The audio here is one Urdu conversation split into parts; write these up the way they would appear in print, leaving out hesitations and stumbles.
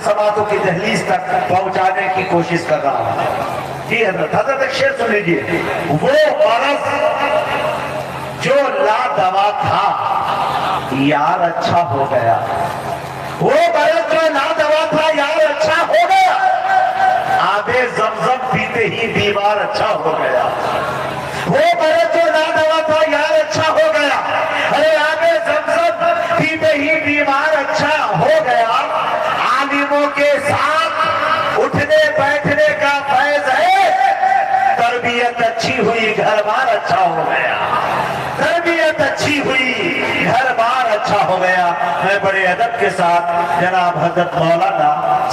سماعتوں کی دہلیز تک پہنچانے کی کوشش کر رہا ہوں۔ جی حضرت ایک شعر سن لیجیے۔ وہ مرض جو لا دوا تھا یار اچھا ہو گیا، وہ مرض جو لا دوا تھا یار اچھا ہو گیا، آب زمزم پیتے ہی بیمار اچھا ہو گیا، وہ مرض جو لا دوا تھا یار اچھا ہو گیا، ارے آب زمزم پیتے ہی بیمار اچھا ہو گیا، عالموں کے ساتھ اٹھنے بیٹھنے کا فیض ہے، تربیت اچھی ہوئی گھر بار اچھا ہو گیا، تربیت اچھی ہوئی گھر بار اچھا ہو گیا۔ میں بڑے ادب کے ساتھ جناب حضرت مولانا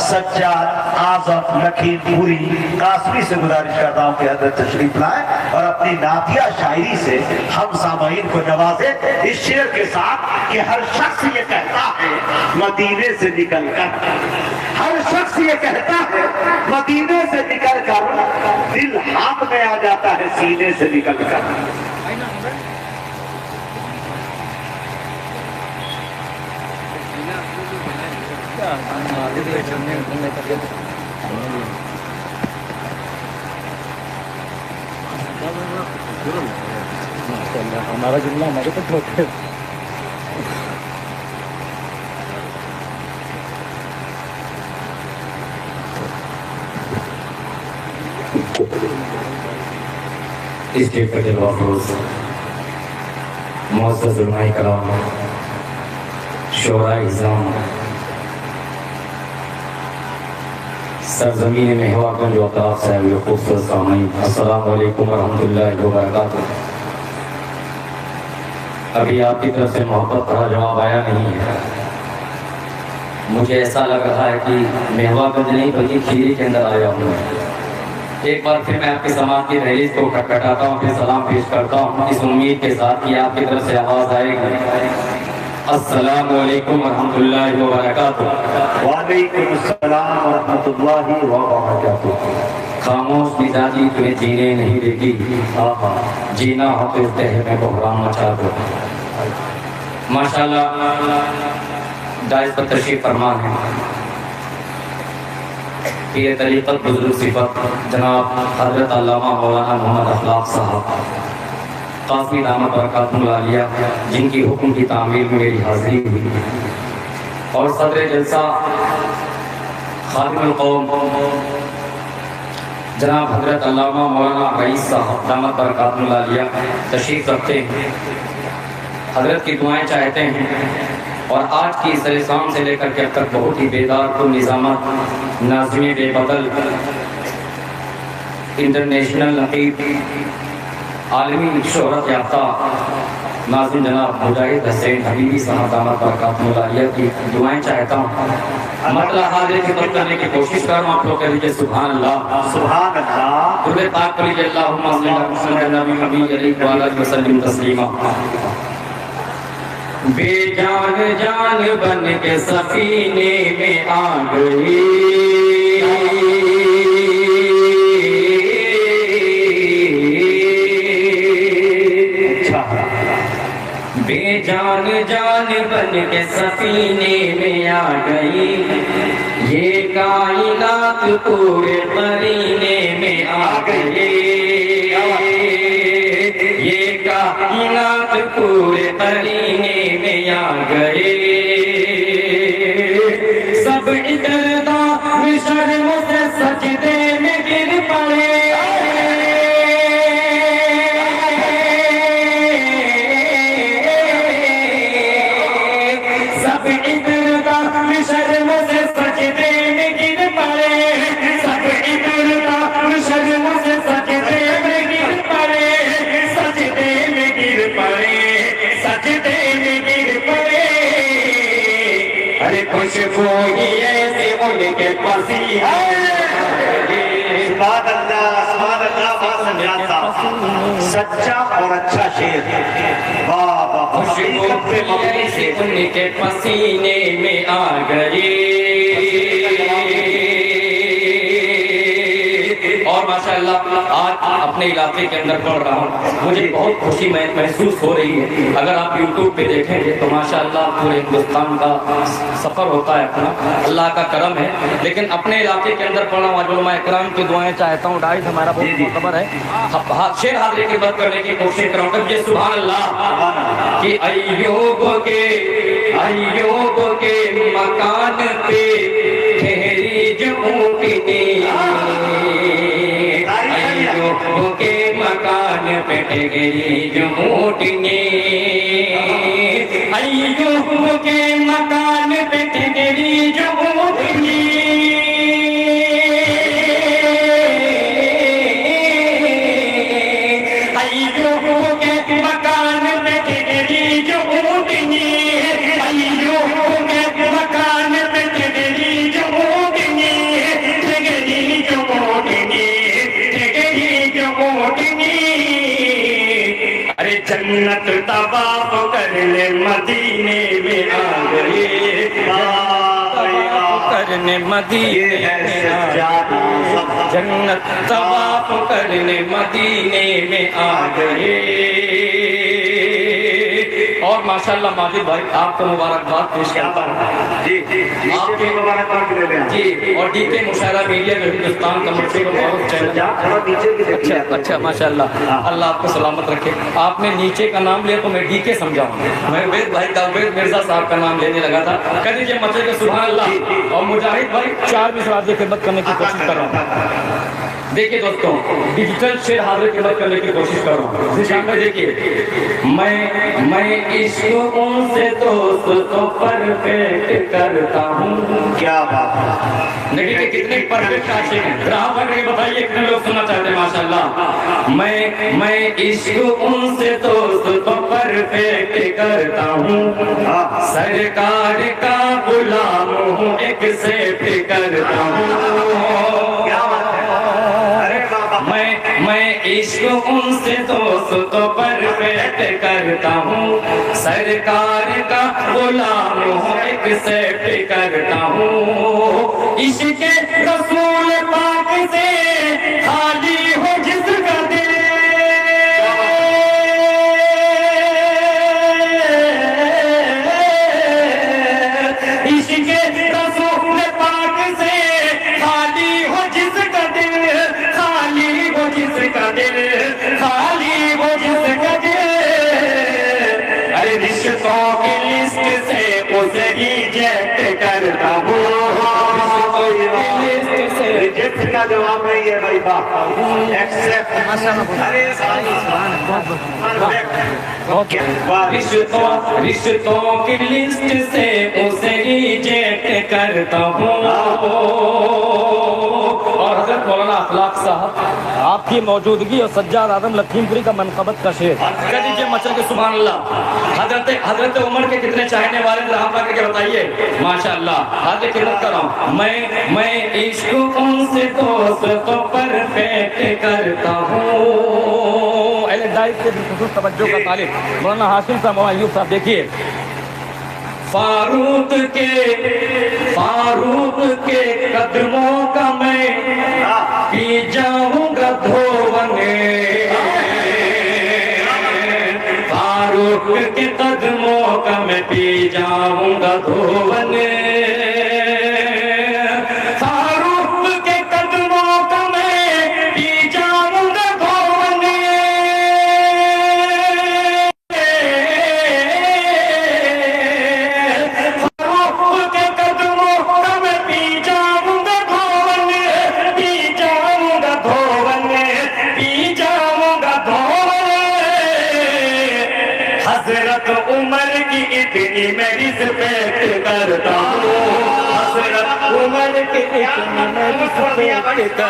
سجاد اعظم لکھیم پوری قاسمی سے گزارش کرتا ہوں کہ حضرت تشریف لائیں اور اپنی نعتیہ شاعری سے ہم سامعین کو نوازیں اس شعر کے ساتھ کہ ہر شخص یہ کہتا ہے مدینے سے نکل کر، ہر شخص یہ کہتا ہے مدینے سے نکل کر، دل ہاتھ میں آ جاتا ہے سینے سے نکل کر۔ ہمارا جملہ ہمارے تک ہوتے ہیں۔ اس کے فجر وافروز معزز علماء کرام، شعراء اعظام، سرزمین مہوا گنج و اطراف سے ہوئے خوبصورت سامعین، السلام علیکم ورحمۃ اللہ وبرکاتہ۔ ابھی آپ کی طرف سے محبت کا جواب آیا نہیں ہے، مجھے ایسا لگ رہا ہے کہ مہوا گنج نہیں بلکہ کھیری کے اندر آیا ہوں۔ ایک بار پھر میں آپ کی سماعت کی دہلیز کو کھٹکھٹاتا ہوں، پھر سلام پیش کرتا ہوں اس امید کے ساتھ کہ آپ کی طرف سے آواز آئے گی۔ السلام علیکم ورحمۃ اللہ وبرکاتہ۔ وعلیکم السلام ورحمۃ اللہ وبرکاتہ۔ خاموش مزاجی تمہیں جینے نہیں دے گی، جینا ہو تو اس دہر میں بحران مچا دو۔ ماشاءاللہ دائز پر تشریف فرمان ہے پیر طریقت بزرگ صفت جناب حضرت علامہ مولانا محمد اخلاق صاحب قاسمی دامت برکاتہ العالیہ، جن کی حکم کی تعمیل میں میری حاضری ہوئی، اور صدر جلسہ خادم القوم جناب حضرت علامہ مولانا رئیس صاحب دامت برکاتہ العالیہ تشریف رکھتے ہیں، حضرت کی دعائیں چاہتے ہیں، اور آج کی اس رسام سے لے کر کے اب تک بہت ہی بیدار کو نظامت ناظم بے بدل انٹرنیشنل نقیب عالمی شہرت یافتہ ناظم جناب مجاہد حسین حبیبی صاحب دامت برکاتہ العالیہ کی دعائیں چاہتا ہوں۔ مطلب حاضر خدمت کرنے کی کوشش کر رہا ہوں، آپ لوگ کہہ دیجیے سبحان اللہ، سبحان اللہ۔ درود پاک پڑھیے اللہم صلی علی محمد نبی نبی علیہ وآلہ وسلم تسلیما۔ بے جان جان بن کے سفینے میں آ گئی، بے جان جان بن کے سفینے میں آ گئی، یہ کائنات پورے قرینے میں آ گئی، یہ کائنات پورے قرینے میں آ گئے، سب ادھر شرم سے سجدے میں گر پڑے، سب ادھر شرم سے سجدے میں گر پڑے، سب ادھر شرم سے سجدے میں گر پڑے، سجدے میں گر پڑے، سجدے میں گر پڑے، ارے خوشبو ہی ایسے ان کے پسی ہے، سبحان اللہ، سبحان اللہ، بہت سمجھاتا سچا اور اچھا شعر، واہ واہ، حقیقت پہ مبنی ایسے شعر۔ ان کے پسینے میں آ گئی، اور ماشاءاللہ آج اپنے علاقے کے اندر پڑھ رہا ہوں، مجھے بہت خوشی محسوس ہو رہی ہے۔ اگر آپ یوٹیوب پہ دیکھیں گے تو ماشاءاللہ پورے ہندوستان کا سفر ہوتا ہے اپنا، اللہ کا کرم ہے، لیکن اپنے علاقے کے اندر پڑھا ہوں۔ علماء اکرام کی دعائیں چاہتا ہوں، ڈائٹ ہمارا بہت معتبر ہے، شیر حاضری کی بات کرنے کی کوشش کروں گا۔ یہ سبحان اللہ کہ ایوب کے مکان پہ ٹھہری جو اونٹنی، ایوب کے مکان پہ ٹھہری جو اونٹنی، ایوب کے مکان پہ ٹھہری جو اونٹنی، ایوب کے مکان پہ ٹھہری جو اونٹنی، ایوب کے مکان پہ ٹھہری جو اونٹنی، ٹھہری جو اونٹنی، ٹھہری جو اونٹنی، ارے جنت طواف کرنے مدینے میں آ گئے، کرنے مدینے میں آ گئے، جنت طواف کرنے مدینے میں آ گئے۔ اور ماشاءاللہ ماجد بھائی آپ کو مبارکباد پیش کرتا ہوں، آپ کے مبارکباد لے لیں جی، اور ڈی کے مشاہرہ میڈیا جو ہندوستان کا مشہور بہت چینل، اچھا ماشاءاللہ، اللہ آپ کو سلامت رکھے۔ آپ نے نیچے کا نام لیا تو میں ڈی کے سمجھاؤں، میں عبید بھائی کا، عبید مرزا صاحب کا نام لینے لگا تھا۔ کہہ دیجیے مچے کے سبحان اللہ۔ اور مجاہد بھائی 4 مصرات کی خدمت کرنے کی کوشش کر رہا ہوں۔ دیکھیے دوستوں، ڈیجیٹل شیر حاضر کی خدمت کرنے کی کوشش کر رہا ہوں۔ سامنے دیکھیے، میں عشق ان سے دوستوں پرفیکٹ کرتا ہوں، کیا بات ہے، دیکھیے کہ کتنے پرفیکٹ عاشق ہیں، راہ بھر کے بتائیے کتنے لوگ سننا چاہتے ہیں ماشاءاللہ۔ میں عشق ان سے دوستوں پرفیکٹ کرتا ہوں، سرکار کا غلام ہوں، ایکسپٹ کرتا ہوں، کیا بات ہے، ارے بابا، میں عشق ان سے دوستوں پرفیکٹ کرتا ہوں، سرکار کا غلام ہوں، ایکسپٹ کرتا ہوں، عشق رسول پاک سے خالی ہو جس کا دل، عشق رسول پاک سے خالی ہو جس کا دل، خالی ہو جس کا دل، خالی ہو جس کا دل، ارے رشتوں کی لسٹ سے اسے ریجیکٹ کرتا ہوں، رشتوں کی لسٹ سے ریجیکٹ کا جواب نہیں ہے بھائی باپ، ایکسپٹ، ارے رشتوں کی لسٹ سے اسے ریجیکٹ کرتا ہوں۔ اور حضرت مولانا اخلاق صاحب آپ کی موجودگی اور سجاد آدم لکھیم پوری کا منقبت کا شعر کہہ دیجیے مچل کے سبحان اللہ۔ حضرت عمر کے کتنے چاہنے والے رہا پا کے بتائیے ماشاءاللہ، حاضر خدمت کر رہا ہوں۔ میں عشق ان سے دوستوں پرفیکٹ کرتا ہوں، اہل ڈائٹ کے خصوص توجہ کا طالب مولانا ہاشم صاحب، مولانا ایوب صاحب، دیکھیے فاروق کے قدموں کا میں پی جاؤں گا دھون، فاروق کے قدموں کا میں پی جاؤں گا دھون، فاروق کے قدموں کا میں پی جاؤں گا دھون، فاروق کے قدموں کا میں پی جاؤں گا دھون، پی جاؤں گا دھون، پی جاؤں گا دھون، حضرت عمر کی اتنی میں رسپیکٹ کرتا ہوں، حضرت عمر کی اتنی میں رسپیکٹ کرتا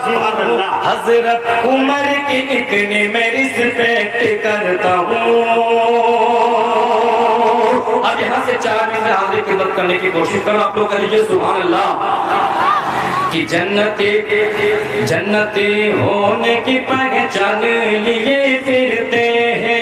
ہوں، حضرت عمر کی اتنی میں رسپیکٹ کرتا ہوں۔ اب یہاں سے 4 منٹ میں حاضر خدمت کرنے کی کوشش کرو، آپ لوگ کہہ لیجیے سبحان اللہ۔ کہ جنتی ہونے کی پہچان لیے پھرتے ہیں،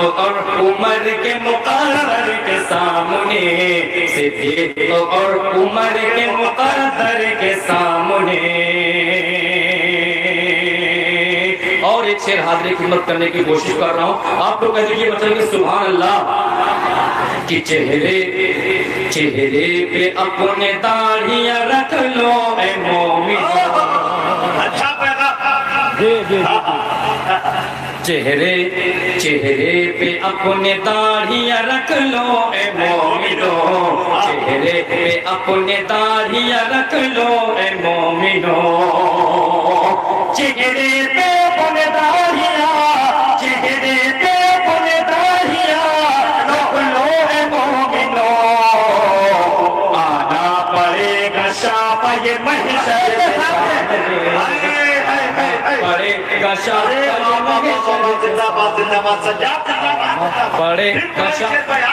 اور عمر کے مقرر کے سامنے، صدیق اور عمر کے مقرر کے سامنے. اور ایک شعر حاضری خدمت کرنے کی کوشش کر رہا ہوں، آپ لوگ کہہ دیجیے بچے کہ سبحان اللہ. کہ چہرے پہ اپنے داڑھیاں رکھ لو اے مومنو. اچھا پیدا. چہرے پہ اپنے داڑھیاں رکھ لو اے مومنو. چہرے پہ اپنے داڑھیاں رکھ لو اے مومنو. چہرے پہ اپنے داڑھیاں، چہرے پہ اپنے داڑھیاں رکھ لو اے مومنو. آنا پڑے گا شاپہ یہ محشر پڑے گا پڑے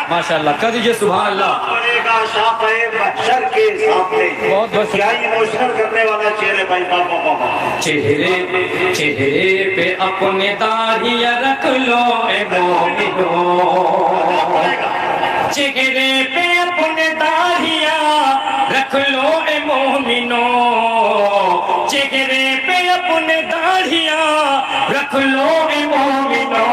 ماشاء اللہ. کر دیجئے سبحان اللہ. پڑے گا شاپہ محشر کے سامنے. بہت بہت کیا ایموشنل کرنے والا چہرے بھائی. بابا چہرے پہ اپنے داڑھیاں رکھ لو اے مومنو. چہرے پہ اپنے داڑھیاں رکھ لو اے مومنو. چہرے پہ اپنے داڑھیاں رکھ لو اے مومنو.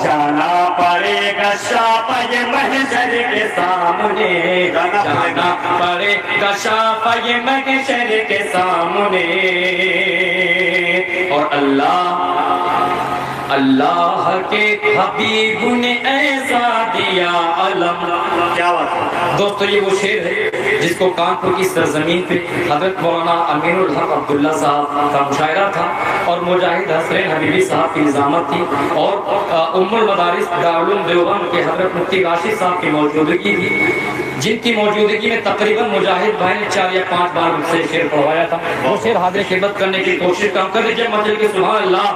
جانا پڑے گا شاپہ یہ محشر کے سامنے. جانا پڑے گا شاپہ یہ محشر کے سامنے. اور اللہ کے حبیب نے ایسا دیا علم. کیا بات ہے دوستو، یہ وہ شعر ہے جس کو کانپور کی سرزمین پہ حضرت مولانا امین الحق عبداللہ صاحب کا مشاعرہ تھا، اور مجاہد حسین حبیبی صاحب کی نظامت تھی، اور ام المدارس دارالعلوم دیوبند کے حضرت مفتی راشد صاحب کی موجودگی تھی، جن کی موجودگی میں تقریباً مجاہد بھائی نے 4 یا 5 بار مجھ سے شعر پڑھوایا تھا. وہ شعر حاضر خدمت کرنے کی کوشش کر دیجیے مچل کے سبحان اللہ.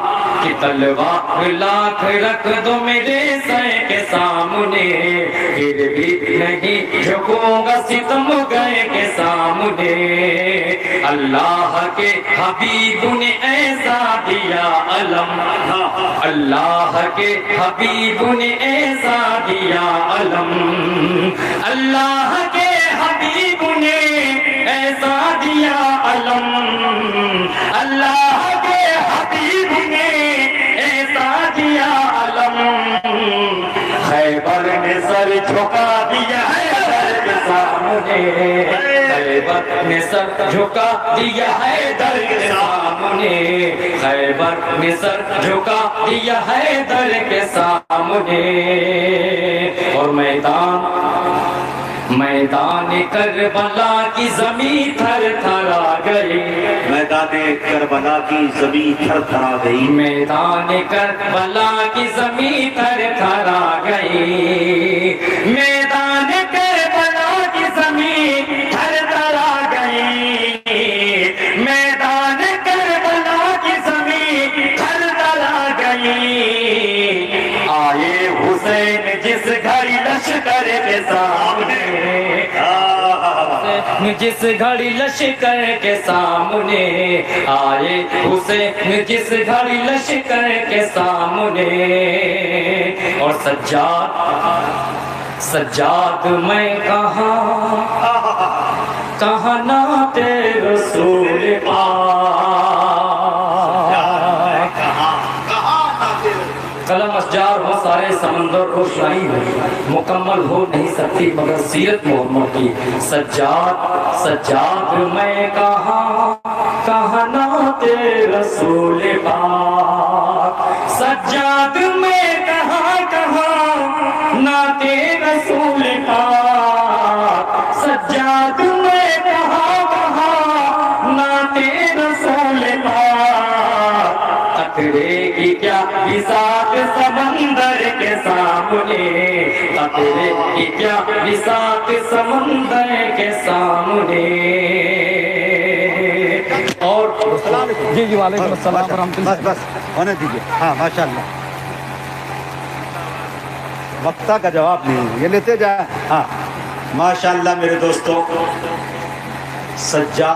کہ تلوار لاکھ رکھ دو میرے سر کے سامنے، پھر بھی نہیں جھکوں گا ستم گئے کے سامنے. اللہ کے حبیب نے ایسا دیا علم. اللہ کے حبیب نے ایسا دیا علم. اللہ کے حبیب نے ایسا دیا علم. اللہ کے حبیب نے ایسا دیا علم. خیبر نے سر جھکا دیا ہے در کے سامنے. خیبر نے سر جھکا دیا ہے در کے سامنے. خیبر نے سر جھکا دیا ہے در کے سامنے. اور میدان کربلا کی زمین تھر تھرا گئی. میدان کربلا کی زمین تھر تھرا گئی. میدان کربلا کی زمین تھر تھرا گئی. میدان کربلا کی زمین تھر تھرا گئی. میدان کربلا کی زمین تھر تھرا گئی. آئے حسین جس گھڑی لشکر کے سامنے، جس گھڑی لشکر کے سامنے. آئے حسین جس گھڑی لشکر کے سامنے. اور سجاد میں کہاں نعت رسول پاک. قلم اشجار ہو سارے سمندر روشنائی ہو، مکمل ہو نہیں سکتی مگر سیرت محمد کی. سجاد میں کہاں نعت رسول پاک. سجاد میں کہاں نعت رسول پاک. سجاد میں کہاں نعت رسول پاک. قطرے کی کیا بساط سمندر کے سامنے. قطرے کی کیا بساط سمندر کے سامنے. اور جی وعلیکم السلام ورحمۃ اللہ. بس ہونے دیجیے. ہاں ماشاء اللہ. وقتہ کا جواب نہیں، یہ لیتے جائیں. ہاں ماشاءاللہ میرے دوستوں. سجاد